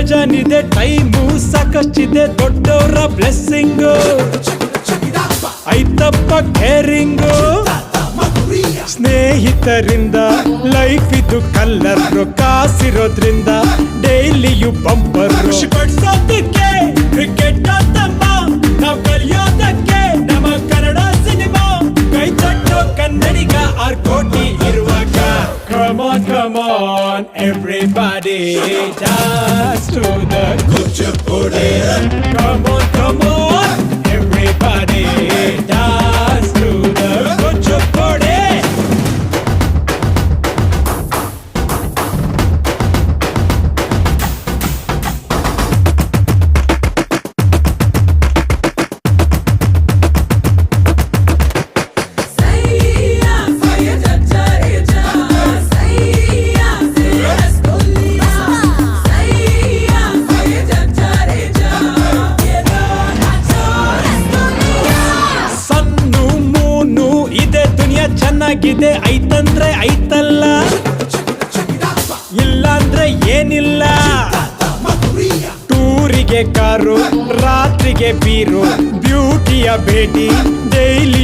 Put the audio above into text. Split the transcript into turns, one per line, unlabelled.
ಬೇಜಾನಿದೆ time ಸಾಕಷ್ಟಿದೆ ದೊಡ್ಡವರ blessing ಐತಪ್ಪ ಕೇರಿಂಗು ಸ್ನೇಹಿತರಿಂದ ಲೈಫ್ ಇದು ಕಲ್ಲರ್ ಕಾಸಿರೋದ್ರಿಂದ ಡೈಲಿಯು ಬಂಪರ್ ಪಡ್ಸೋದಕ್ಕೆ ಕ್ರಿಕೆಟ್ ಆತಮ್ಮ ನಾವು ಕಲಿಯೋದಕ್ಕೆ ನಮ್ಮ ಕನ್ನಡ ಸಿನಿಮಾ ಕೈ ತಟ್ಟೋ ಕನ್ನಡಿಗ 6 ಕೋಟಿ ಇರುವಾಗ Come on, come on, everybody dance to the Kuchipudi. Come on, everybody dance to the Kuchipudi. ಚೆನ್ನಾಗಿದೆ ಐತಂದ್ರೆ ಐತಲ್ಲ ಇಲ್ಲಾಂದ್ರೆ ಏನಿಲ್ಲ ಟೂರಿಗೆ ಕಾರು ರಾತ್ರಿಗೆ ಬೀರು ಬ್ಯೂಟಿಯ ಭೇಟಿ ಡೈಲಿ